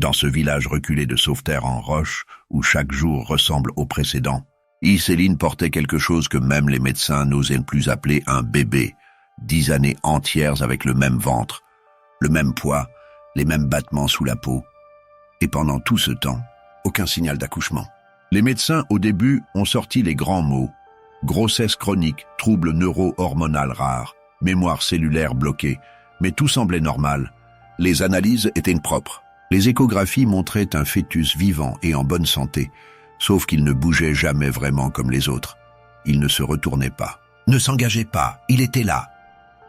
Dans ce village reculé de Sauveterre en roche, où chaque jour ressemble au précédent, Iseline portait quelque chose que même les médecins n'osaient plus appeler un bébé, 10 années entières avec le même ventre, le même poids, les mêmes battements sous la peau. Et pendant tout ce temps, aucun signal d'accouchement. Les médecins, au début, ont sorti les grands mots. Grossesse chronique, troubles neuro-hormonal rares, mémoire cellulaire bloquée, mais tout semblait normal. Les analyses étaient propres. Les échographies montraient un fœtus vivant et en bonne santé, sauf qu'il ne bougeait jamais vraiment comme les autres. Il ne se retournait pas, ne s'engageait pas, il était là,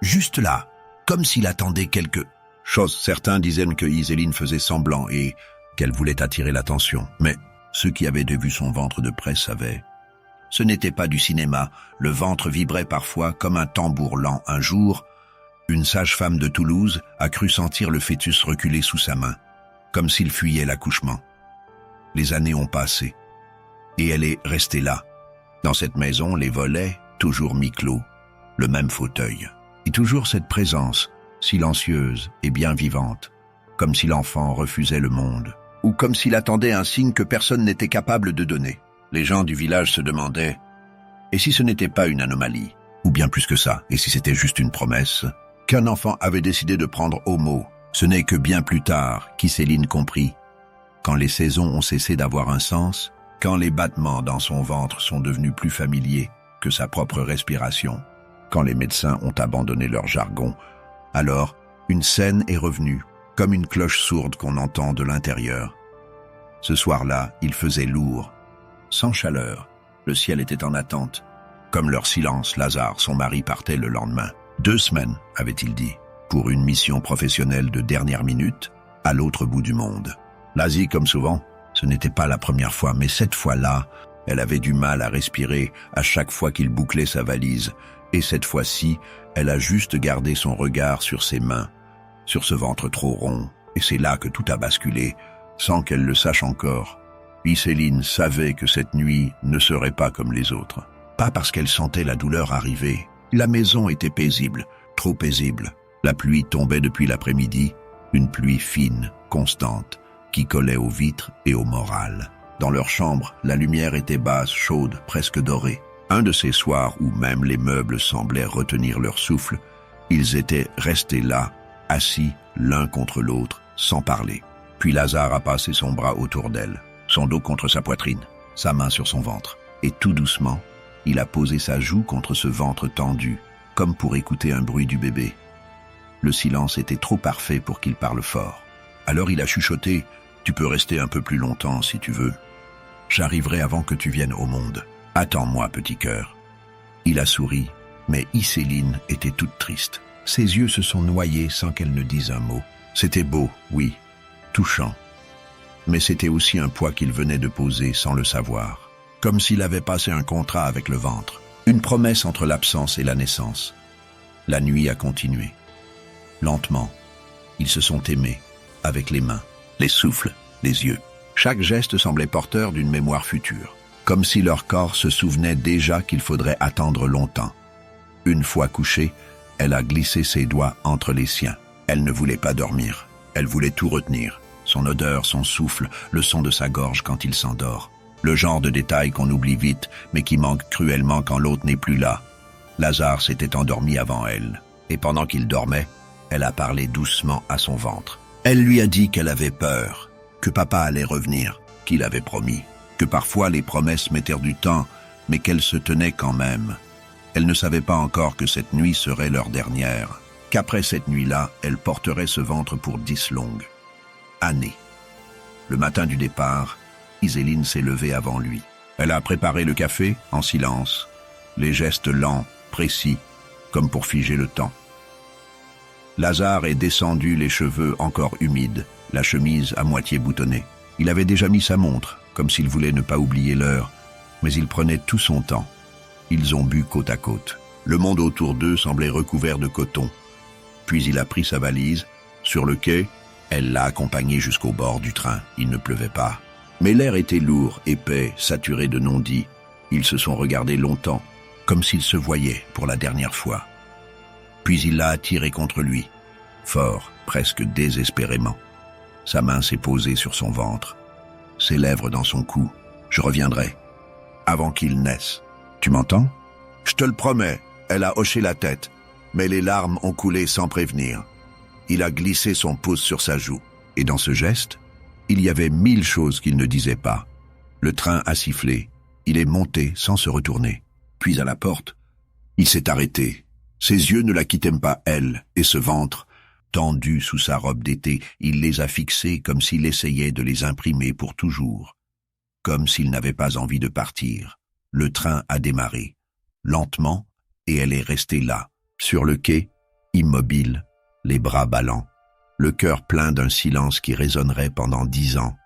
juste là, comme s'il attendait quelque chose. Certains disaient que Iseline faisait semblant et qu'elle voulait attirer l'attention, mais ceux qui avaient vu son ventre de près savaient. Ce n'était pas du cinéma, le ventre vibrait parfois comme un tambour lent. Un jour, une sage-femme de Toulouse a cru sentir le fœtus reculer sous sa main, comme s'il fuyait l'accouchement. Les années ont passé, et elle est restée là. Dans cette maison, les volets, toujours mi-clos, le même fauteuil, et toujours cette présence, silencieuse et bien vivante, comme si l'enfant refusait le monde, ou comme s'il attendait un signe que personne n'était capable de donner. Les gens du village se demandaient « Et si ce n'était pas une anomalie ?» Ou bien plus que ça, et si c'était juste une promesse qu'un enfant avait décidé de prendre au mot. Ce n'est que bien plus tard qu'Iseline comprit, quand les saisons ont cessé d'avoir un sens, quand les battements dans son ventre sont devenus plus familiers que sa propre respiration, quand les médecins ont abandonné leur jargon, alors une scène est revenue, comme une cloche sourde qu'on entend de l'intérieur. Ce soir-là, il faisait lourd, sans chaleur. Le ciel était en attente. Comme leur silence, Lazare, son mari, partait le lendemain. 2 semaines, avait-il dit, pour une mission professionnelle de dernière minute, à l'autre bout du monde. L'Asie, comme souvent, ce n'était pas la première fois, mais cette fois-là, elle avait du mal à respirer à chaque fois qu'il bouclait sa valise, et cette fois-ci, elle a juste gardé son regard sur ses mains, sur ce ventre trop rond, et c'est là que tout a basculé, sans qu'elle le sache encore. Iseline savait que cette nuit ne serait pas comme les autres. Pas parce qu'elle sentait la douleur arriver. La maison était paisible, trop paisible. La pluie tombait depuis l'après-midi, une pluie fine, constante, qui collait aux vitres et au moral. Dans leur chambre, la lumière était basse, chaude, presque dorée. Un de ces soirs où même les meubles semblaient retenir leur souffle, ils étaient restés là, assis l'un contre l'autre, sans parler. Puis Lazare a passé son bras autour d'elle, son dos contre sa poitrine, sa main sur son ventre. Et tout doucement, il a posé sa joue contre ce ventre tendu, comme pour écouter un bruit du bébé. Le silence était trop parfait pour qu'il parle fort. Alors il a chuchoté « Tu peux rester un peu plus longtemps si tu veux. J'arriverai avant que tu viennes au monde. Attends-moi, petit cœur. » Il a souri, mais Iseline était toute triste. Ses yeux se sont noyés sans qu'elle ne dise un mot. C'était beau, oui, touchant. Mais c'était aussi un poids qu'il venait de poser sans le savoir, comme s'il avait passé un contrat avec le ventre, une promesse entre l'absence et la naissance. La nuit a continué. Lentement, ils se sont aimés, avec les mains, les souffles, les yeux. Chaque geste semblait porteur d'une mémoire future, comme si leur corps se souvenait déjà qu'il faudrait attendre longtemps. Une fois couchée, elle a glissé ses doigts entre les siens. Elle ne voulait pas dormir, elle voulait tout retenir. Son odeur, son souffle, le son de sa gorge quand il s'endort. Le genre de détail qu'on oublie vite, mais qui manque cruellement quand l'autre n'est plus là. Lazare s'était endormi avant elle, et pendant qu'il dormait, elle a parlé doucement à son ventre. Elle lui a dit qu'elle avait peur, que papa allait revenir, qu'il avait promis, que parfois les promesses mettaient du temps, mais qu'elle se tenait quand même. Elle ne savait pas encore que cette nuit serait leur dernière, qu'après cette nuit-là, elle porterait ce ventre pour 10 longues années. Le matin du départ, Iseline s'est levée avant lui. Elle a préparé le café en silence, les gestes lents, précis, comme pour figer le temps. Lazare est descendu, les cheveux encore humides, la chemise à moitié boutonnée. Il avait déjà mis sa montre, comme s'il voulait ne pas oublier l'heure, mais il prenait tout son temps. Ils ont bu côte à côte. Le monde autour d'eux semblait recouvert de coton. Puis il a pris sa valise. Sur le quai, elle l'a accompagné jusqu'au bord du train. Il ne pleuvait pas. Mais l'air était lourd, épais, saturé de non-dits. Ils se sont regardés longtemps, comme s'ils se voyaient pour la dernière fois. Puis il l'a attiré contre lui, fort, presque désespérément. Sa main s'est posée sur son ventre, ses lèvres dans son cou. « Je reviendrai, avant qu'il naisse. Tu m'entends ?»« Je te le promets. » Elle a hoché la tête, mais les larmes ont coulé sans prévenir. Il a glissé son pouce sur sa joue, et dans ce geste, il y avait 1000 choses qu'il ne disait pas. Le train a sifflé, il est monté sans se retourner. Puis à la porte, il s'est arrêté. Ses yeux ne la quittaient pas, elle, et ce ventre, tendu sous sa robe d'été, il les a fixés comme s'il essayait de les imprimer pour toujours. Comme s'il n'avait pas envie de partir. Le train a démarré, lentement, et elle est restée là, sur le quai, immobile, les bras ballants, le cœur plein d'un silence qui résonnerait pendant 10 ans.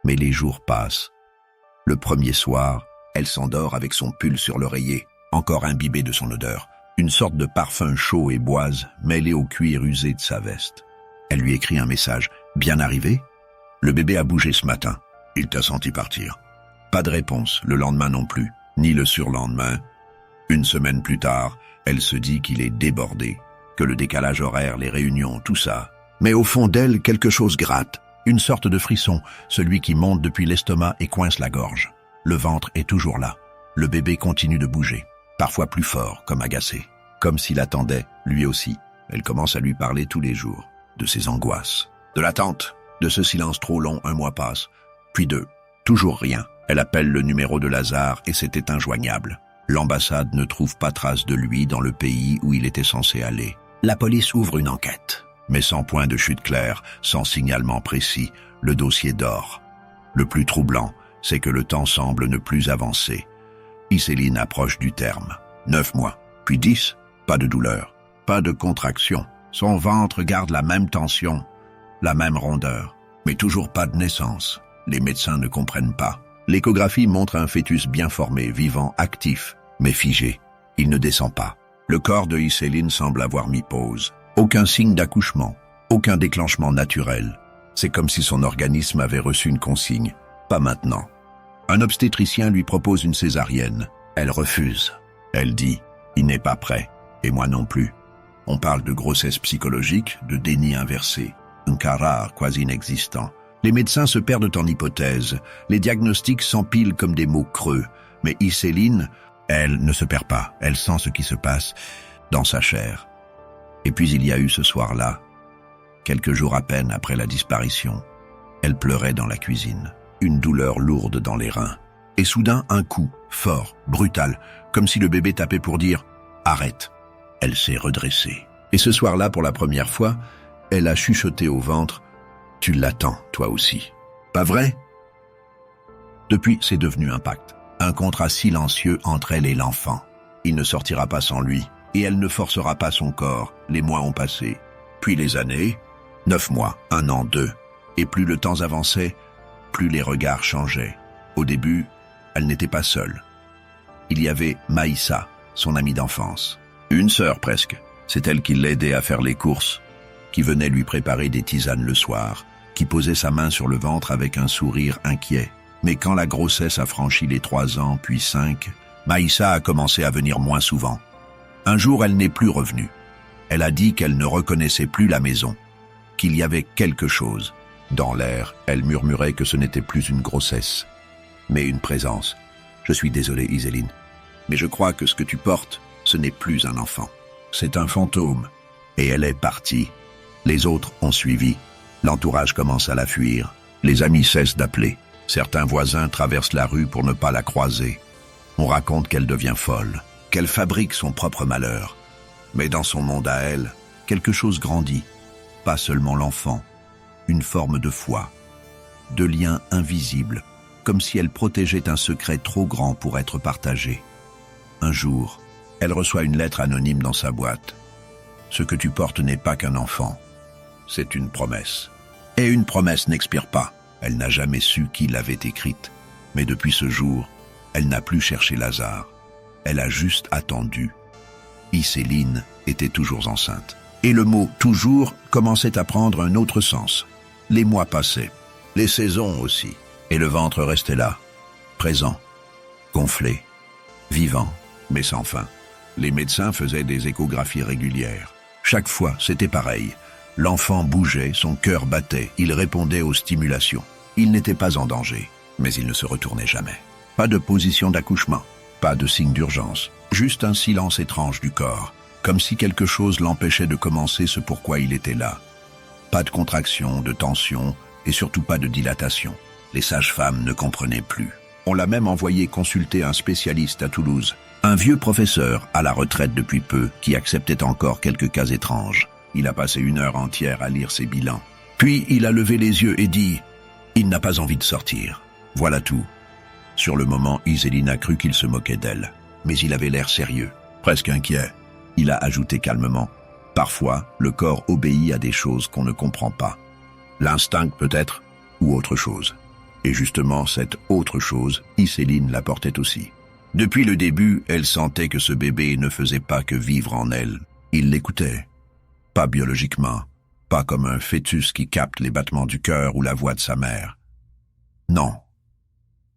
Mais les jours passent. Le premier soir, elle s'endort avec son pull sur l'oreiller, encore imbibé de son odeur, une sorte de parfum chaud et boise mêlé au cuir usé de sa veste. Elle lui écrit un message. « Bien arrivé ? Le bébé a bougé ce matin. Il t'a senti partir. » Pas de réponse, le lendemain non plus, ni le surlendemain. Une semaine plus tard, elle se dit qu'il est débordé, que le décalage horaire, les réunions, tout ça. Mais au fond d'elle, quelque chose gratte, une sorte de frisson, celui qui monte depuis l'estomac et coince la gorge. Le ventre est toujours là. Le bébé continue de bouger, parfois plus fort, comme agacé, comme s'il attendait, lui aussi. Elle commence à lui parler tous les jours, de ses angoisses, de l'attente, de ce silence trop long, 1 mois passe, puis 2, toujours rien. Elle appelle le numéro de Lazare et c'était injoignable. L'ambassade ne trouve pas trace de lui dans le pays où il était censé aller. La police ouvre une enquête, mais sans point de chute claire, sans signalement précis, le dossier dort. Le plus troublant, c'est que le temps semble ne plus avancer. Iseline approche du terme. 9 mois, puis 10, pas de douleur, pas de contraction. Son ventre garde la même tension, la même rondeur, mais toujours pas de naissance. Les médecins ne comprennent pas. L'échographie montre un fœtus bien formé, vivant, actif, mais figé. Il ne descend pas. Le corps de Iseline semble avoir mis pause. Aucun signe d'accouchement, aucun déclenchement naturel. C'est comme si son organisme avait reçu une consigne. Pas maintenant. Un obstétricien lui propose une césarienne. Elle refuse. Elle dit « Il n'est pas prêt, et moi non plus ». On parle de grossesse psychologique, de déni inversé, un cas rare, quasi inexistant. Les médecins se perdent en hypothèses, les diagnostics s'empilent comme des mots creux, mais Iseline, elle ne se perd pas, elle sent ce qui se passe dans sa chair. Et puis il y a eu ce soir-là, quelques jours à peine après la disparition. Elle pleurait dans la cuisine, une douleur lourde dans les reins. Et soudain, un coup, fort, brutal, comme si le bébé tapait pour dire « Arrête ». Elle s'est redressée. Et ce soir-là, pour la première fois, elle a chuchoté au ventre « Tu l'attends, toi aussi. Pas vrai ?» Depuis, c'est devenu un pacte. Un contrat silencieux entre elle et l'enfant. Il ne sortira pas sans lui, et elle ne forcera pas son corps. Les mois ont passé. Puis les années, 9 mois, 1 an, 2. Et plus le temps avançait, plus les regards changeaient. Au début, elle n'était pas seule. Il y avait Maïssa, son amie d'enfance. Une sœur presque. C'est elle qui l'aidait à faire les courses, qui venait lui préparer des tisanes le soir, qui posait sa main sur le ventre avec un sourire inquiet. Mais quand la grossesse a franchi les 3 ans, puis 5, Maïssa a commencé à venir moins souvent. Un jour, elle n'est plus revenue. Elle a dit qu'elle ne reconnaissait plus la maison, qu'il y avait quelque chose. Dans l'air, elle murmurait que ce n'était plus une grossesse, mais une présence. « Je suis désolé, Iseline, mais je crois que ce que tu portes, ce n'est plus un enfant. C'est un fantôme. » Et elle est partie. Les autres ont suivi. L'entourage commence à la fuir. Les amis cessent d'appeler. Certains voisins traversent la rue pour ne pas la croiser. On raconte qu'elle devient folle, qu'elle fabrique son propre malheur. Mais dans son monde à elle, quelque chose grandit. Pas seulement l'enfant, une forme de foi, de lien invisible, comme si elle protégeait un secret trop grand pour être partagé. Un jour, elle reçoit une lettre anonyme dans sa boîte. « Ce que tu portes n'est pas qu'un enfant, c'est une promesse. » Et une promesse n'expire pas. Elle n'a jamais su qui l'avait écrite. Mais depuis ce jour, elle n'a plus cherché Lazare. Elle a juste attendu. Iseline était toujours enceinte. Et le mot « toujours » commençait à prendre un autre sens. Les mois passaient, les saisons aussi. Et le ventre restait là, présent, gonflé, vivant, mais sans fin. Les médecins faisaient des échographies régulières. Chaque fois, c'était pareil. L'enfant bougeait, son cœur battait, il répondait aux stimulations. Il n'était pas en danger, mais il ne se retournait jamais. Pas de position d'accouchement, pas de signe d'urgence, juste un silence étrange du corps, comme si quelque chose l'empêchait de commencer ce pourquoi il était là. Pas de contraction, de tension, et surtout pas de dilatation. Les sages-femmes ne comprenaient plus. On l'a même envoyé consulter un spécialiste à Toulouse, un vieux professeur à la retraite depuis peu, qui acceptait encore quelques cas étranges. Il a passé 1 heure entière à lire ses bilans. Puis il a levé les yeux et dit « Il n'a pas envie de sortir. » Voilà tout. Sur le moment, Iséline a cru qu'il se moquait d'elle. Mais il avait l'air sérieux, presque inquiet. Il a ajouté calmement « Parfois, le corps obéit à des choses qu'on ne comprend pas. L'instinct peut-être, ou autre chose. » Et justement, cette autre chose, Iséline la portait aussi. Depuis le début, elle sentait que ce bébé ne faisait pas que vivre en elle. Il l'écoutait. Pas biologiquement, pas comme un fœtus qui capte les battements du cœur ou la voix de sa mère. Non.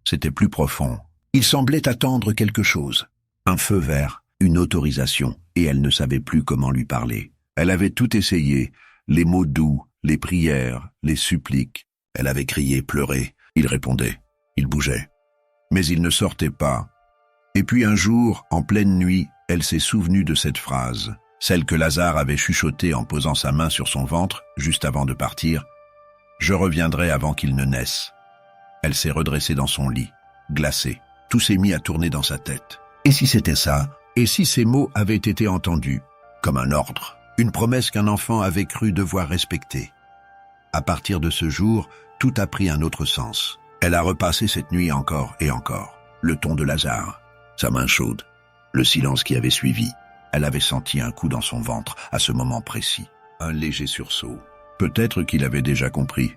C'était plus profond. Il semblait attendre quelque chose. Un feu vert, une autorisation, et elle ne savait plus comment lui parler. Elle avait tout essayé, les mots doux, les prières, les suppliques. Elle avait crié, pleuré. Il répondait, il bougeait. Mais il ne sortait pas. Et puis un jour, en pleine nuit, elle s'est souvenue de cette phrase, celle que Lazare avait chuchotée en posant sa main sur son ventre, juste avant de partir. « Je reviendrai avant qu'il ne naisse. » Elle s'est redressée dans son lit, glacée. Tout s'est mis à tourner dans sa tête. Et si c'était ça? Et si ces mots avaient été entendus? Comme un ordre, une promesse qu'un enfant avait cru devoir respecter. À partir de ce jour, tout a pris un autre sens. Elle a repassé cette nuit encore et encore. Le ton de Lazare, sa main chaude, le silence qui avait suivi. Elle avait senti un coup dans son ventre à ce moment précis. Un léger sursaut. Peut-être qu'il avait déjà compris.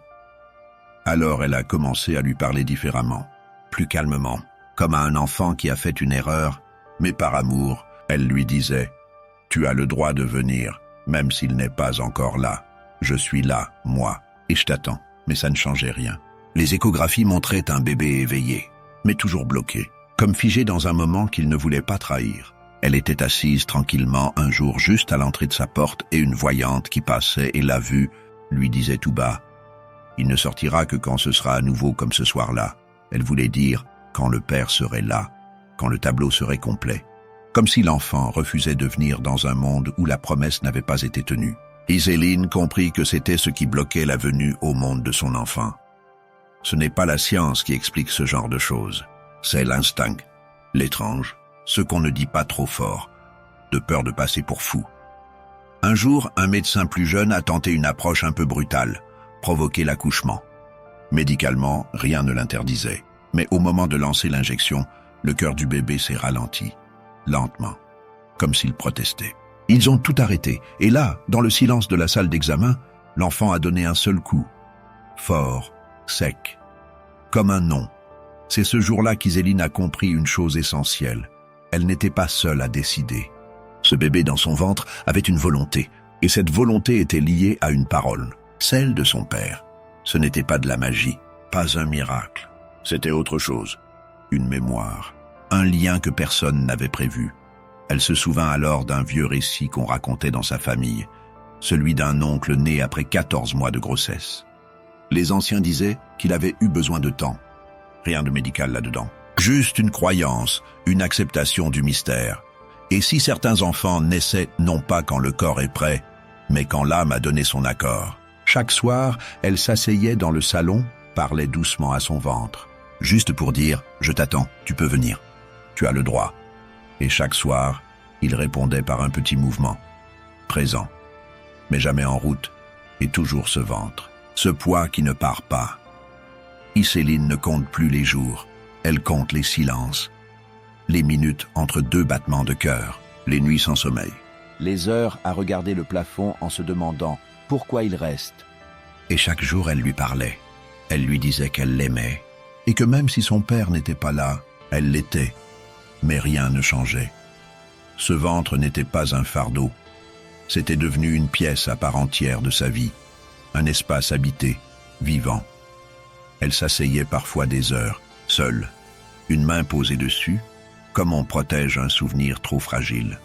Alors elle a commencé à lui parler différemment, plus calmement, comme à un enfant qui a fait une erreur, mais par amour, elle lui disait « Tu as le droit de venir, même s'il n'est pas encore là. Je suis là, moi, et je t'attends. » Mais ça ne changeait rien. Les échographies montraient un bébé éveillé, mais toujours bloqué, comme figé dans un moment qu'il ne voulait pas trahir. Elle était assise tranquillement un jour juste à l'entrée de sa porte et une voyante qui passait et l'a vue lui disait tout bas « Il ne sortira que quand ce sera à nouveau comme ce soir-là. » Elle voulait dire quand le père serait là, quand le tableau serait complet. Comme si l'enfant refusait de venir dans un monde où la promesse n'avait pas été tenue. Iséline comprit que c'était ce qui bloquait la venue au monde de son enfant. Ce n'est pas la science qui explique ce genre de choses. C'est l'instinct, l'étrange, ce qu'on ne dit pas trop fort, de peur de passer pour fou. Un jour, un médecin plus jeune a tenté une approche un peu brutale, provoquer l'accouchement. Médicalement, rien ne l'interdisait. Mais au moment de lancer l'injection, le cœur du bébé s'est ralenti, lentement, comme s'il protestait. Ils ont tout arrêté, et là, dans le silence de la salle d'examen, l'enfant a donné un seul coup, fort, sec, comme un non. C'est ce jour-là qu'Iséline a compris une chose essentielle. Elle n'était pas seule à décider. Ce bébé dans son ventre avait une volonté, et cette volonté était liée à une parole, celle de son père. Ce n'était pas de la magie, pas un miracle. C'était autre chose, une mémoire, un lien que personne n'avait prévu. Elle se souvint alors d'un vieux récit qu'on racontait dans sa famille, celui d'un oncle né après 14 mois de grossesse. Les anciens disaient qu'il avait eu besoin de temps. Rien de médical là-dedans. Juste une croyance, une acceptation du mystère. Et si certains enfants naissaient non pas quand le corps est prêt, mais quand l'âme a donné son accord. Chaque soir, elle s'asseyait dans le salon, parlait doucement à son ventre, juste pour dire « Je t'attends, tu peux venir, tu as le droit ». Et chaque soir, il répondait par un petit mouvement, présent, mais jamais en route, et toujours ce ventre, ce poids qui ne part pas. Iséline ne compte plus les jours, elle compte les silences, les minutes entre 2 battements de cœur, les nuits sans sommeil. Les heures à regarder le plafond en se demandant pourquoi il reste. Et chaque jour, elle lui parlait. Elle lui disait qu'elle l'aimait, et que même si son père n'était pas là, elle l'était. Mais rien ne changeait. Ce ventre n'était pas un fardeau. C'était devenu une pièce à part entière de sa vie, un espace habité, vivant. Elle s'asseyait parfois des heures, seule, une main posée dessus, comme on protège un souvenir trop fragile.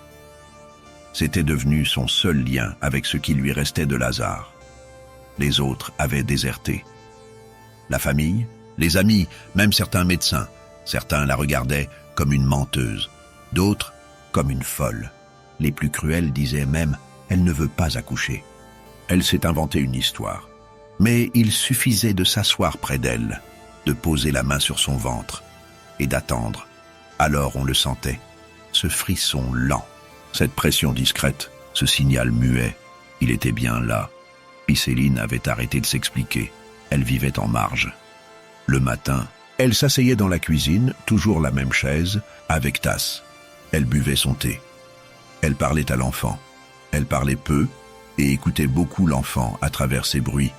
C'était devenu son seul lien avec ce qui lui restait de Lazare. Les autres avaient déserté. La famille, les amis, même certains médecins. Certains la regardaient comme une menteuse, d'autres comme une folle. Les plus cruels disaient même « elle ne veut pas accoucher ». Elle s'est inventée une histoire. Mais il suffisait de s'asseoir près d'elle, de poser la main sur son ventre et d'attendre. Alors on le sentait, ce frisson lent, cette pression discrète, ce signal muet. Il était bien là. Iséline avait arrêté de s'expliquer. Elle vivait en marge. Le matin, elle s'asseyait dans la cuisine, toujours la même chaise, avec tasse. Elle buvait son thé. Elle parlait à l'enfant. Elle parlait peu et écoutait beaucoup l'enfant à travers ses bruits.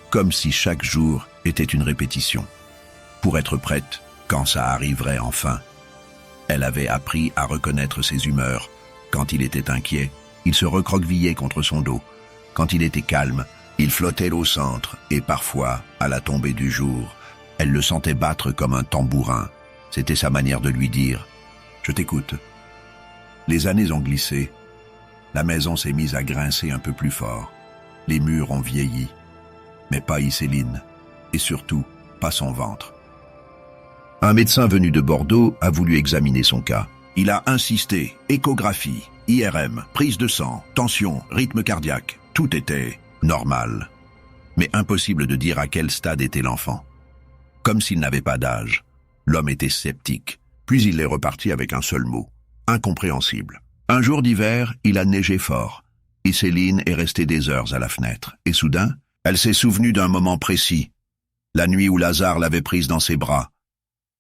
Comme si chaque jour était une répétition. Pour être prête quand ça arriverait enfin. Elle avait appris à reconnaître ses humeurs. Quand il était inquiet, il se recroquevillait contre son dos. Quand il était calme, il flottait au centre et parfois, à la tombée du jour, elle le sentait battre comme un tambourin. C'était sa manière de lui dire « Je t'écoute ». Les années ont glissé. La maison s'est mise à grincer un peu plus fort. Les murs ont vieilli. Mais pas Iséline. Et surtout, pas son ventre. Un médecin venu de Bordeaux a voulu examiner son cas. Il a insisté, échographie, IRM, prise de sang, tension, rythme cardiaque, tout était normal. Mais impossible de dire à quel stade était l'enfant. Comme s'il n'avait pas d'âge. L'homme était sceptique. Puis il est reparti avec un seul mot, incompréhensible. Un jour d'hiver, il a neigé fort. Iséline est restée des heures à la fenêtre. Et soudain, elle s'est souvenue d'un moment précis. La nuit où Lazare l'avait prise dans ses bras.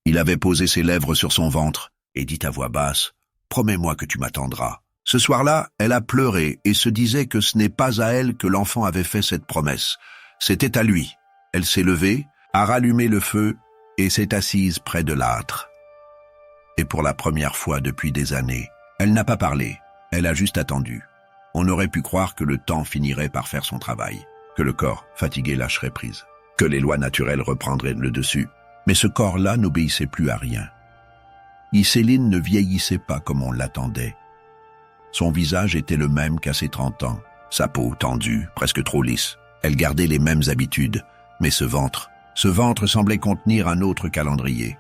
Il avait posé ses lèvres sur son ventre et dit à voix basse « Promets-moi que tu m'attendras ». Ce soir-là, elle a pleuré et se disait que ce n'est pas à elle que l'enfant avait fait cette promesse. C'était à lui. Elle s'est levée, a rallumé le feu et s'est assise près de l'âtre. Et pour la première fois depuis des années, elle n'a pas parlé, elle a juste attendu. On aurait pu croire que le temps finirait par faire son travail, que le corps, fatigué, lâcherait prise, que les lois naturelles reprendraient le dessus. Mais ce corps-là n'obéissait plus à rien. Iséline ne vieillissait pas comme on l'attendait. Son visage était le même qu'à ses 30 ans, sa peau tendue, presque trop lisse. Elle gardait les mêmes habitudes, mais ce ventre semblait contenir un autre calendrier.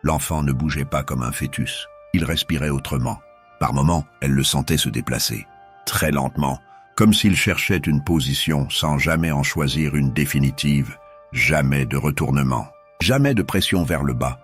L'enfant ne bougeait pas comme un fœtus, il respirait autrement. Par moments, elle le sentait se déplacer, très lentement, comme s'il cherchait une position sans jamais en choisir une définitive, jamais de retournement. Jamais de pression vers le bas.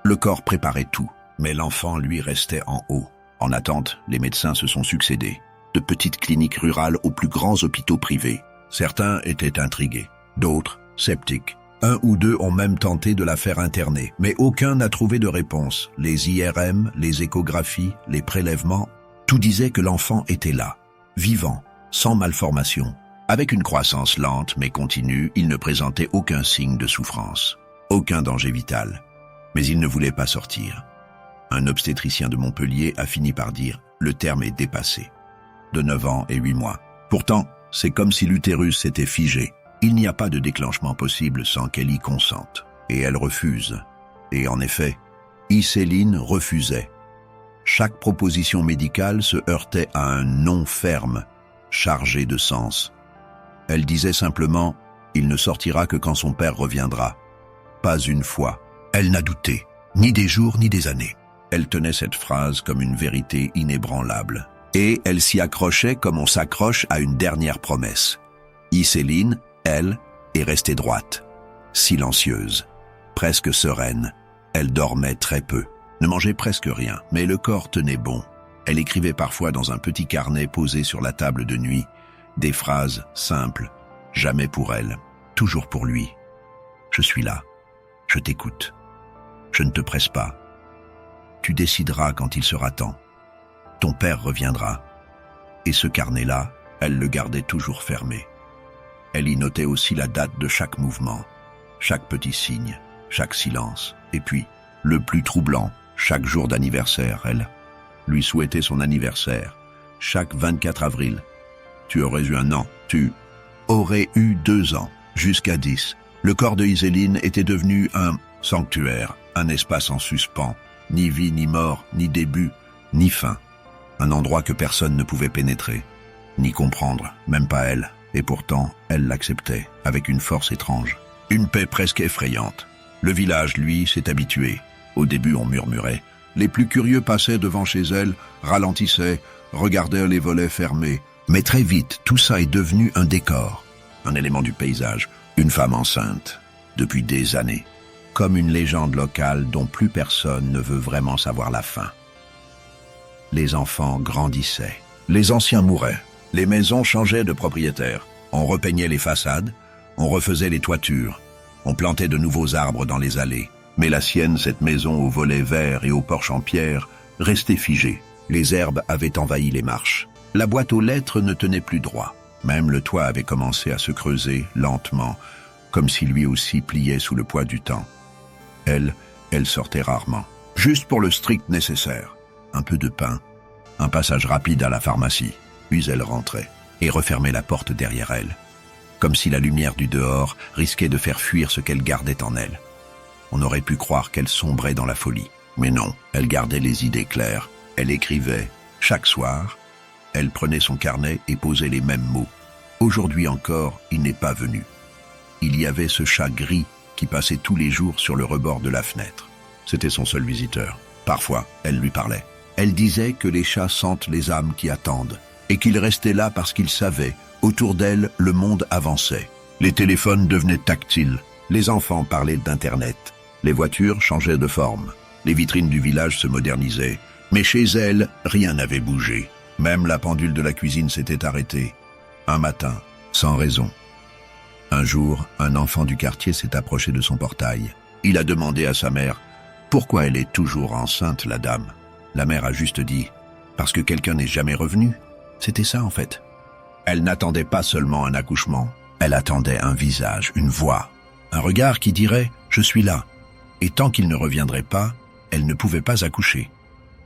Le corps préparait tout, mais l'enfant, lui, restait en haut. En attente, les médecins se sont succédés. De petites cliniques rurales aux plus grands hôpitaux privés. Certains étaient intrigués, d'autres sceptiques. Un ou deux ont même tenté de la faire interner, mais aucun n'a trouvé de réponse. Les IRM, les échographies, les prélèvements, tout disait que l'enfant était là, vivant, sans malformation. Avec une croissance lente mais continue, il ne présentait aucun signe de souffrance. Aucun danger vital, mais il ne voulait pas sortir. Un obstétricien de Montpellier a fini par dire « le terme est dépassé ». De 9 ans et 8 mois. Pourtant, c'est comme si l'utérus s'était figé. Il n'y a pas de déclenchement possible sans qu'elle y consente. Et elle refuse. Et en effet, Iséline refusait. Chaque proposition médicale se heurtait à un non ferme, chargé de sens. Elle disait simplement « il ne sortira que quand son père reviendra ». Pas une fois. Elle n'a douté, ni des jours ni des années. Elle tenait cette phrase comme une vérité inébranlable. Et elle s'y accrochait comme on s'accroche à une dernière promesse. Iséline, elle, est restée droite, silencieuse, presque sereine. Elle dormait très peu, ne mangeait presque rien, mais le corps tenait bon. Elle écrivait parfois dans un petit carnet posé sur la table de nuit, des phrases simples, jamais pour elle, toujours pour lui. Je suis là. Je t'écoute. Je ne te presse pas. Tu décideras quand il sera temps. Ton père reviendra. Et ce carnet-là, elle le gardait toujours fermé. Elle y notait aussi la date de chaque mouvement, chaque petit signe, chaque silence. Et puis, le plus troublant, chaque jour d'anniversaire, elle lui souhaitait son anniversaire. Chaque 24 avril. Tu aurais eu 1 an. Tu aurais eu 2 ans, jusqu'à 10. Le corps de Iséline était devenu un sanctuaire, un espace en suspens, ni vie ni mort, ni début, ni fin. un endroit que personne ne pouvait pénétrer, ni comprendre, même pas elle, et pourtant, elle l'acceptait, avec une force étrange. Une paix presque effrayante. Le village, lui, s'est habitué. Au début, on murmurait. Les plus curieux passaient devant chez elle, ralentissaient, regardaient les volets fermés. Mais très vite, tout ça est devenu un décor, un élément du paysage, une femme enceinte, depuis des années, comme une légende locale dont plus personne ne veut vraiment savoir la fin. Les enfants grandissaient, les anciens mouraient, les maisons changeaient de propriétaire, on repeignait les façades, on refaisait les toitures, on plantait de nouveaux arbres dans les allées. Mais la sienne, cette maison aux volets verts et aux porches en pierre, restait figée. Les herbes avaient envahi les marches. La boîte aux lettres ne tenait plus droit. Même le toit avait commencé à se creuser, lentement, comme si lui aussi pliait sous le poids du temps. Elle sortait rarement. Juste pour le strict nécessaire. Un peu de pain, un passage rapide à la pharmacie. Puis elle rentrait et refermait la porte derrière elle. Comme si la lumière du dehors risquait de faire fuir ce qu'elle gardait en elle. On aurait pu croire qu'elle sombrait dans la folie. Mais non, elle gardait les idées claires. Elle écrivait. Chaque soir, elle prenait son carnet et posait les mêmes mots. Aujourd'hui encore, il n'est pas venu. Il y avait ce chat gris qui passait tous les jours sur le rebord de la fenêtre. C'était son seul visiteur. Parfois, elle lui parlait. Elle disait que les chats sentent les âmes qui attendent et qu'ils restaient là parce qu'ils savaient. Autour d'elle, le monde avançait. Les téléphones devenaient tactiles. Les enfants parlaient d'Internet. Les voitures changeaient de forme. Les vitrines du village se modernisaient. Mais chez elle, rien n'avait bougé. Même la pendule de la cuisine s'était arrêtée. Un matin, sans raison. Un jour, un enfant du quartier s'est approché de son portail. Il a demandé à sa mère « Pourquoi elle est toujours enceinte, la dame ?» La mère a juste dit « Parce que quelqu'un n'est jamais revenu. » C'était ça, en fait. Elle n'attendait pas seulement un accouchement. Elle attendait un visage, une voix, un regard qui dirait « Je suis là ». Et tant qu'il ne reviendrait pas, elle ne pouvait pas accoucher.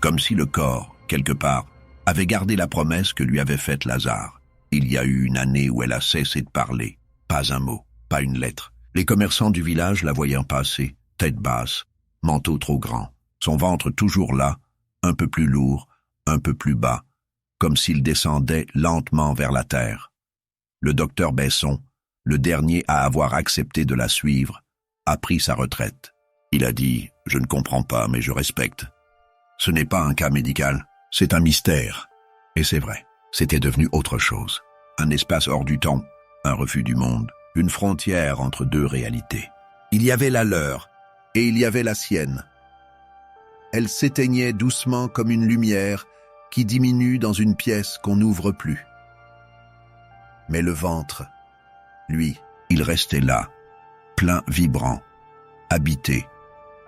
Comme si le corps, quelque part, avait gardé la promesse que lui avait faite Lazare. Il y a eu une année où elle a cessé de parler. Pas un mot, pas une lettre. Les commerçants du village la voyant passer, tête basse, manteau trop grand, son ventre toujours là, un peu plus lourd, un peu plus bas, comme s'il descendait lentement vers la terre. Le docteur Besson, le dernier à avoir accepté de la suivre, a pris sa retraite. Il a dit « Je ne comprends pas, mais je respecte. Ce n'est pas un cas médical, c'est un mystère. » Et c'est vrai, c'était devenu autre chose. Un espace hors du temps, un refus du monde, une frontière entre deux réalités. Il y avait la leur, et il y avait la sienne. Elle s'éteignait doucement comme une lumière qui diminue dans une pièce qu'on n'ouvre plus. Mais le ventre, lui, il restait là, plein, vibrant, habité.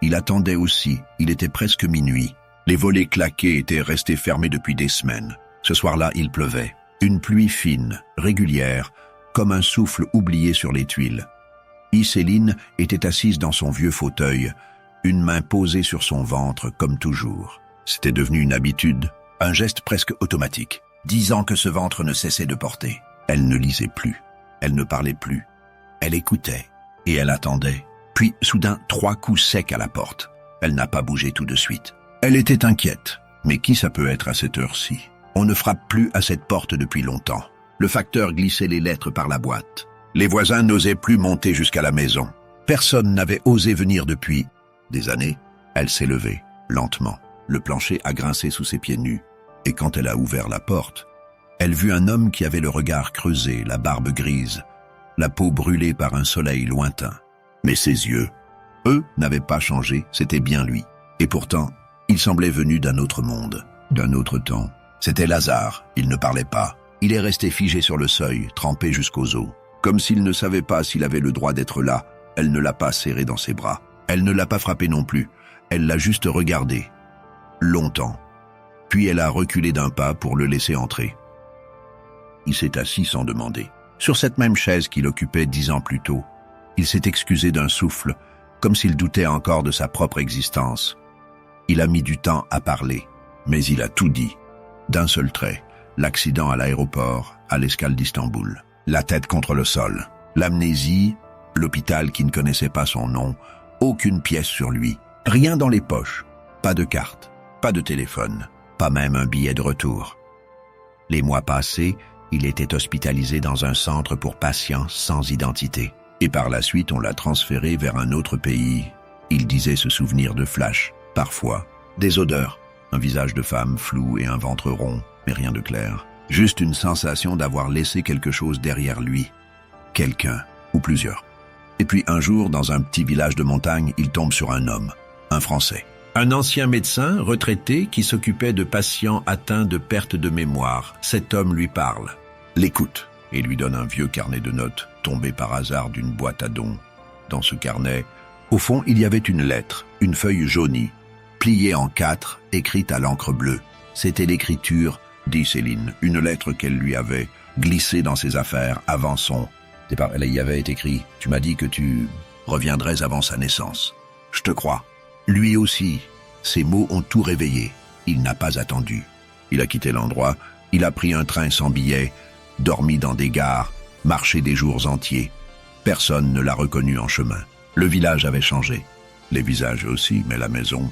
Il attendait aussi, il était presque minuit. Les volets claqués étaient restés fermés depuis des semaines. Ce soir-là, il pleuvait. Une pluie fine, régulière, comme un souffle oublié sur les tuiles. Céline était assise dans son vieux fauteuil, une main posée sur son ventre, comme toujours. C'était devenu une habitude, un geste presque automatique. 10 ans que ce ventre ne cessait de porter. Elle ne lisait plus, elle ne parlait plus. Elle écoutait, et elle attendait. Puis, soudain, 3 coups secs à la porte. Elle n'a pas bougé tout de suite. Elle était inquiète. Mais qui ça peut être à cette heure-ci? On ne frappe plus à cette porte depuis longtemps. Le facteur glissait les lettres par la boîte. Les voisins n'osaient plus monter jusqu'à la maison. Personne n'avait osé venir depuis des années. Elle s'est levée, lentement. Le plancher a grincé sous ses pieds nus. Et quand elle a ouvert la porte, elle vit un homme qui avait le regard creusé, la barbe grise, la peau brûlée par un soleil lointain. Mais ses yeux, eux, n'avaient pas changé, c'était bien lui. Et pourtant, il semblait venu d'un autre monde, d'un autre temps. C'était Lazare, il ne parlait pas. Il est resté figé sur le seuil, trempé jusqu'aux os. Comme s'il ne savait pas s'il avait le droit d'être là, elle ne l'a pas serré dans ses bras. Elle ne l'a pas frappé non plus, elle l'a juste regardé. Longtemps. Puis elle a reculé d'un pas pour le laisser entrer. Il s'est assis sans demander. Sur cette même chaise qu'il occupait 10 ans plus tôt. Il s'est excusé d'un souffle, comme s'il doutait encore de sa propre existence. Il a mis du temps à parler, mais il a tout dit. D'un seul trait, l'accident à l'aéroport, à l'escale d'Istanbul, la tête contre le sol, l'amnésie, l'hôpital qui ne connaissait pas son nom, aucune pièce sur lui, rien dans les poches, pas de carte, pas de téléphone. pas même un billet de retour. Les mois passés, il était hospitalisé dans un centre pour patients sans identité. Et par la suite, on l'a transféré vers un autre pays. Il disait se souvenir de flashs, parfois, des odeurs, un visage de femme flou et un ventre rond, mais rien de clair. Juste une sensation d'avoir laissé quelque chose derrière lui. Quelqu'un, ou plusieurs. Et puis un jour, dans un petit village de montagne, il tombe sur un homme, un Français. Un ancien médecin, retraité, qui s'occupait de patients atteints de perte de mémoire. Cet homme lui parle, l'écoute, et lui donne un vieux carnet de notes, tombé par hasard d'une boîte à dons. Dans ce carnet, au fond, il y avait une lettre, une feuille jaunie, pliée en 4, écrite à l'encre bleue. C'était l'écriture d'Iseline, une lettre qu'elle lui avait glissée dans ses affaires avant son départ. Elle y avait écrit « Tu m'as dit que tu reviendrais avant sa naissance. Je te crois. » Lui aussi, ces mots ont tout réveillé. Il n'a pas attendu. Il a quitté l'endroit, il a pris un train sans billet, dormi dans des gares, marché des jours entiers. Personne ne l'a reconnu en chemin. Le village avait changé. Les visages aussi, mais la maison,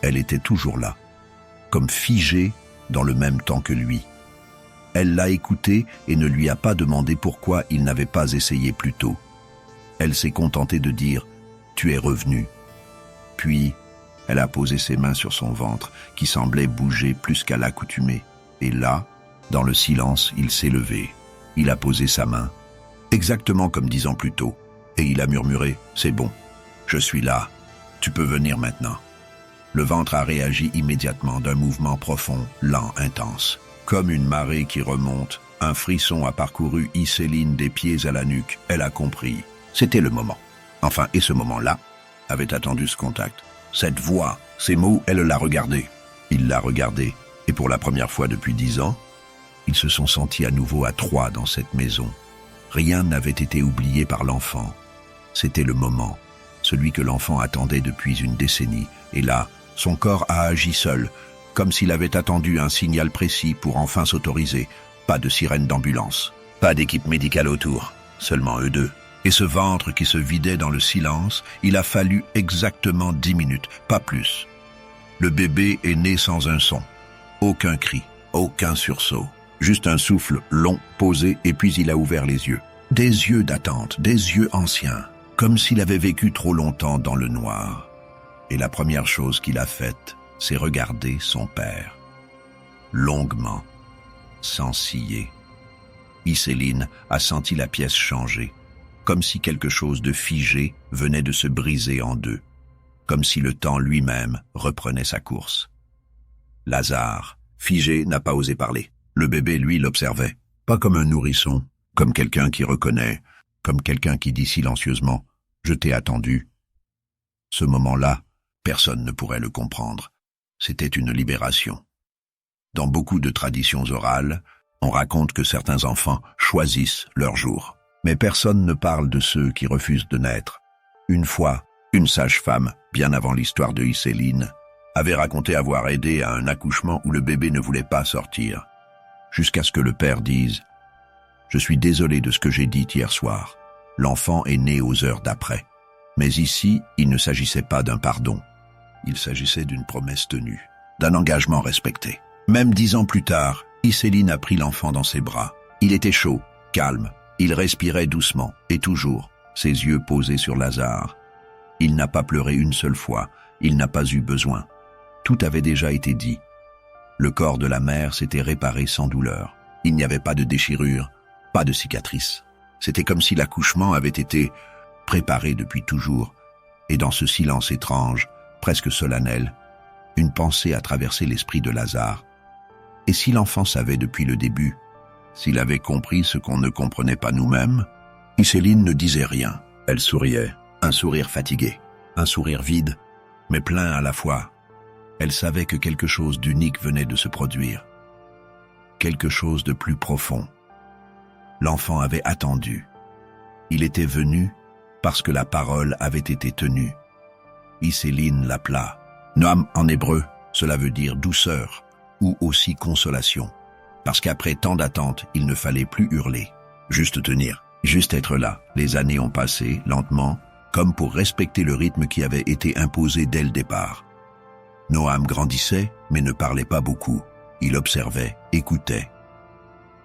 elle était toujours là, comme figée dans le même temps que lui. Elle l'a écouté et ne lui a pas demandé pourquoi il n'avait pas essayé plus tôt. Elle s'est contentée de dire « Tu es revenu ». Puis, elle a posé ses mains sur son ventre, qui semblait bouger plus qu'à l'accoutumée. Et là, dans le silence, il s'est levé. Il a posé sa main, exactement comme 10 ans plus tôt, et il a murmuré « C'est bon, je suis là, tu peux venir maintenant ». Le ventre a réagi immédiatement d'un mouvement profond, lent, intense. Comme une marée qui remonte, un frisson a parcouru Iseline des pieds à la nuque. Elle a compris. C'était le moment. Enfin, et ce moment-là avait attendu ce contact. Cette voix, ces mots, elle l'a regardé. Il l'a regardé, et pour la première fois depuis 10 ans, ils se sont sentis à nouveau à 3 dans cette maison. Rien n'avait été oublié par l'enfant. C'était le moment, celui que l'enfant attendait depuis une décennie. Et là, son corps a agi seul, comme s'il avait attendu un signal précis pour enfin s'autoriser. Pas de sirène d'ambulance, pas d'équipe médicale autour, seulement eux deux. Et ce ventre qui se vidait dans le silence, il a fallu exactement 10 minutes, pas plus. Le bébé est né sans un son. Aucun cri, aucun sursaut. Juste un souffle long, posé, et puis il a ouvert les yeux. Des yeux d'attente, des yeux anciens, comme s'il avait vécu trop longtemps dans le noir. Et la première chose qu'il a faite, c'est regarder son père. Longuement, sans ciller. Iseline a senti la pièce changer, comme si quelque chose de figé venait de se briser en deux, comme si le temps lui-même reprenait sa course. Lazare, figé, n'a pas osé parler. Le bébé, lui, l'observait, pas comme un nourrisson, comme quelqu'un qui reconnaît, comme quelqu'un qui dit silencieusement « Je t'ai attendu ». Ce moment-là, personne ne pourrait le comprendre. C'était une libération. Dans beaucoup de traditions orales, on raconte que certains enfants choisissent leur jour. Mais personne ne parle de ceux qui refusent de naître. Une fois, une sage-femme, bien avant l'histoire de Iseline, avait raconté avoir aidé à un accouchement où le bébé ne voulait pas sortir, jusqu'à ce que le père dise « Je suis désolé de ce que j'ai dit hier soir. L'enfant est né aux heures d'après. » Mais ici, il ne s'agissait pas d'un pardon. Il s'agissait d'une promesse tenue, d'un engagement respecté. Même 10 ans plus tard, Iseline a pris l'enfant dans ses bras. Il était chaud, calme. Il respirait doucement, et toujours, ses yeux posés sur Lazare. Il n'a pas pleuré une seule fois, il n'a pas eu besoin. Tout avait déjà été dit. Le corps de la mère s'était réparé sans douleur. Il n'y avait pas de déchirure, pas de cicatrice. C'était comme si l'accouchement avait été préparé depuis toujours. Et dans ce silence étrange, presque solennel, une pensée a traversé l'esprit de Lazare. Et si l'enfant savait depuis le début, s'il avait compris ce qu'on ne comprenait pas nous-mêmes, Iseline ne disait rien. Elle souriait, un sourire fatigué, un sourire vide, mais plein à la fois. Elle savait que quelque chose d'unique venait de se produire. Quelque chose de plus profond. L'enfant avait attendu. Il était venu parce que la parole avait été tenue. Iseline l'appela. Noam en hébreu, cela veut dire douceur ou aussi consolation. Parce qu'après tant d'attentes, il ne fallait plus hurler, juste tenir, juste être là. Les années ont passé, lentement, comme pour respecter le rythme qui avait été imposé dès le départ. Noam grandissait, mais ne parlait pas beaucoup. Il observait, écoutait,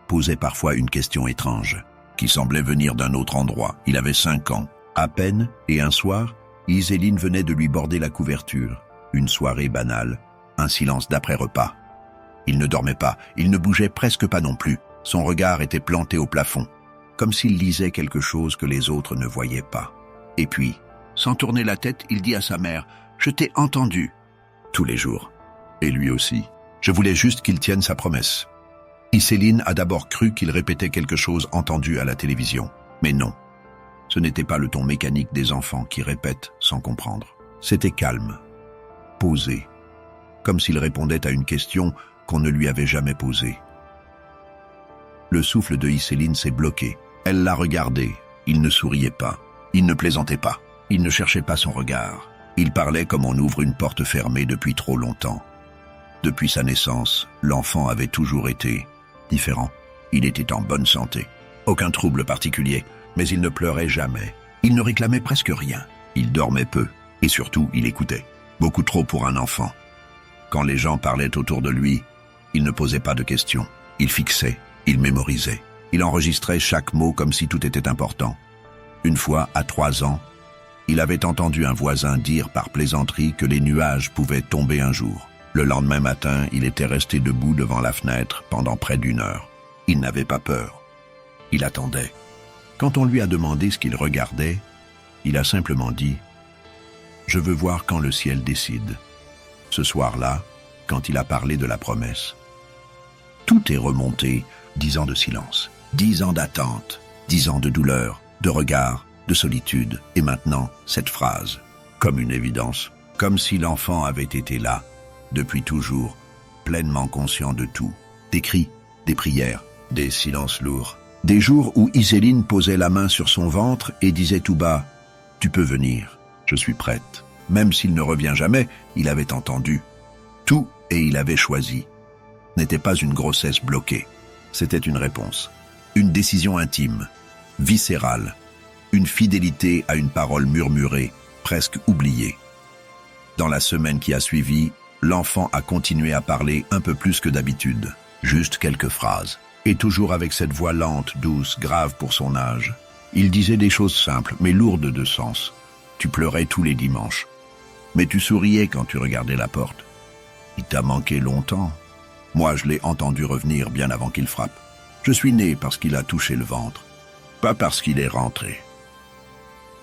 posait parfois une question étrange, qui semblait venir d'un autre endroit. Il avait 5 ans, à peine, et un soir, Iséline venait de lui border la couverture. Une soirée banale, un silence d'après-repas. Il ne dormait pas, il ne bougeait presque pas non plus. Son regard était planté au plafond, comme s'il lisait quelque chose que les autres ne voyaient pas. Et puis, sans tourner la tête, il dit à sa mère « Je t'ai entendu ». Tous les jours. Et lui aussi. Je voulais juste qu'il tienne sa promesse. Iséline a d'abord cru qu'il répétait quelque chose entendu à la télévision. Mais non. Ce n'était pas le ton mécanique des enfants qui répètent sans comprendre. C'était calme, posé, comme s'il répondait à une question qu'on ne lui avait jamais posée. Le souffle de Iséline s'est bloqué. Elle l'a regardé. Il ne souriait pas. Il ne plaisantait pas. Il ne cherchait pas son regard. Il parlait comme on ouvre une porte fermée depuis trop longtemps. Depuis sa naissance, l'enfant avait toujours été différent. Il était en bonne santé. Aucun trouble particulier, mais il ne pleurait jamais. Il ne réclamait presque rien. Il dormait peu. Et surtout, il écoutait. Beaucoup trop pour un enfant. Quand les gens parlaient autour de lui, il ne posait pas de questions. Il fixait, il mémorisait. Il enregistrait chaque mot comme si tout était important. Une fois, à 3 ans, il avait entendu un voisin dire par plaisanterie que les nuages pouvaient tomber un jour. Le lendemain matin, il était resté debout devant la fenêtre pendant près d'1 heure. Il n'avait pas peur. Il attendait. Quand on lui a demandé ce qu'il regardait, il a simplement dit « Je veux voir quand le ciel décide ». Ce soir-là, quand il a parlé de la promesse, tout est remonté, 10 ans de silence, 10 ans d'attente, 10 ans de douleur, de regard, de solitude, et maintenant, cette phrase, comme une évidence, comme si l'enfant avait été là, depuis toujours, pleinement conscient de tout. Des cris, des prières, des silences lourds. Des jours où Iséline posait la main sur son ventre et disait tout bas « Tu peux venir, je suis prête ». Même s'il ne revient jamais, il avait entendu. Tout et il avait choisi. N'était pas une grossesse bloquée. C'était une réponse. Une décision intime, viscérale. Une fidélité à une parole murmurée, presque oubliée. Dans la semaine qui a suivi, l'enfant a continué à parler un peu plus que d'habitude. Juste quelques phrases. Et toujours avec cette voix lente, douce, grave pour son âge. Il disait des choses simples, mais lourdes de sens. Tu pleurais tous les dimanches. Mais tu souriais quand tu regardais la porte. Il t'a manqué longtemps. Moi, je l'ai entendu revenir bien avant qu'il frappe. Je suis né parce qu'il a touché le ventre, pas parce qu'il est rentré.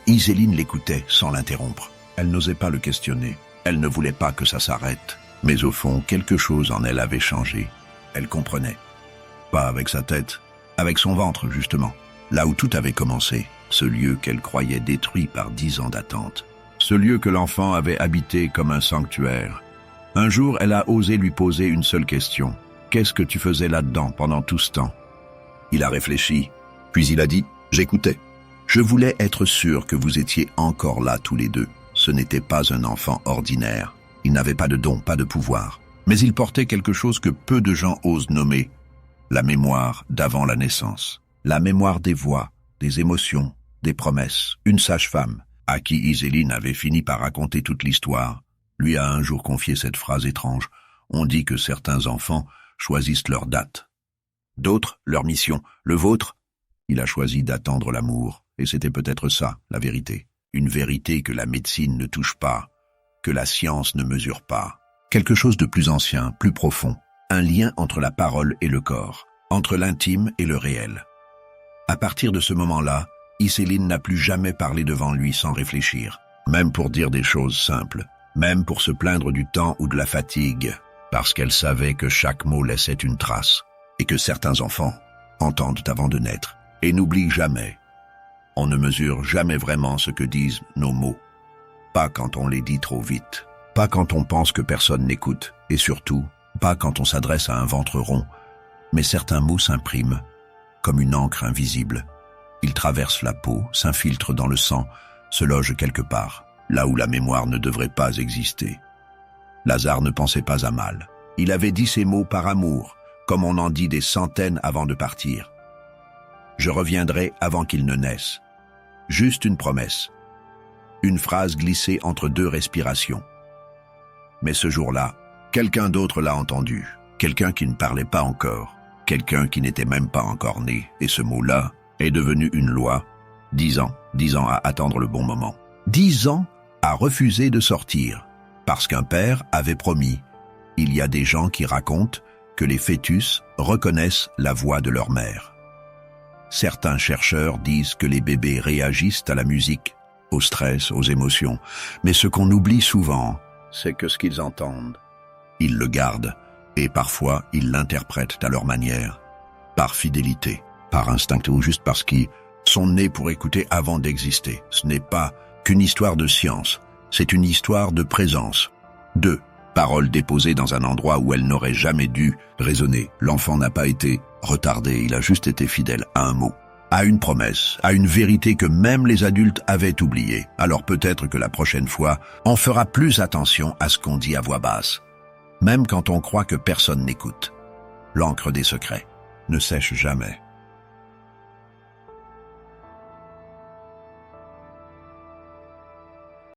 Iséline l'écoutait sans l'interrompre. Elle n'osait pas le questionner. Elle ne voulait pas que ça s'arrête. Mais au fond, quelque chose en elle avait changé. Elle comprenait. Pas avec sa tête, avec son ventre, justement. Là où tout avait commencé. Ce lieu qu'elle croyait détruit par 10 ans d'attente. Ce lieu que l'enfant avait habité comme un sanctuaire. Un jour, elle a osé lui poser une seule question. « Qu'est-ce que tu faisais là-dedans pendant tout ce temps ?» Il a réfléchi, puis il a dit « J'écoutais. Je voulais être sûr que vous étiez encore là tous les deux. Ce n'était pas un enfant ordinaire. Il n'avait pas de don, pas de pouvoir. Mais il portait quelque chose que peu de gens osent nommer. La mémoire d'avant la naissance. La mémoire des voix, des émotions, des promesses. Une sage-femme, à qui Iséline avait fini par raconter toute l'histoire, lui a un jour confié cette phrase étrange. On dit que certains enfants choisissent leur date. D'autres, leur mission. Le vôtre, il a choisi d'attendre l'amour. Et c'était peut-être ça, la vérité. Une vérité que la médecine ne touche pas, que la science ne mesure pas. Quelque chose de plus ancien, plus profond. Un lien entre la parole et le corps, entre l'intime et le réel. À partir de ce moment-là, Iséline n'a plus jamais parlé devant lui sans réfléchir, même pour dire des choses simples, même pour se plaindre du temps ou de la fatigue, parce qu'elle savait que chaque mot laissait une trace, et que certains enfants entendent avant de naître, et n'oublient jamais. On ne mesure jamais vraiment ce que disent nos mots, pas quand on les dit trop vite, pas quand on pense que personne n'écoute, et surtout, pas quand on s'adresse à un ventre rond, mais certains mots s'impriment, comme une encre invisible. Ils traversent la peau, s'infiltrent dans le sang, se logent quelque part, là où la mémoire ne devrait pas exister. Lazare ne pensait pas à mal. Il avait dit ces mots par amour, comme on en dit des centaines avant de partir. Je reviendrai avant qu'il ne naisse. Juste une promesse. Une phrase glissée entre 2 respirations. Mais ce jour-là, quelqu'un d'autre l'a entendu, quelqu'un qui ne parlait pas encore, quelqu'un qui n'était même pas encore né, et ce mot-là est devenu une loi. 10 ans à attendre le bon moment. 10 ans à refuser de sortir, parce qu'un père avait promis. Il y a des gens qui racontent que les fœtus reconnaissent la voix de leur mère. Certains chercheurs disent que les bébés réagissent à la musique, au stress, aux émotions, mais ce qu'on oublie souvent, c'est que ce qu'ils entendent, ils le gardent, et parfois ils l'interprètent à leur manière, par fidélité, par instinct ou juste parce qu'ils sont nés pour écouter avant d'exister. Ce n'est pas qu'une histoire de science, c'est une histoire de présence. 2. Paroles déposées dans un endroit où elles n'auraient jamais dû résonner. L'enfant n'a pas été retardé, il a juste été fidèle à un mot, à une promesse, à une vérité que même les adultes avaient oubliée. Alors peut-être que la prochaine fois, on fera plus attention à ce qu'on dit à voix basse, même quand on croit que personne n'écoute. L'encre des secrets ne sèche jamais.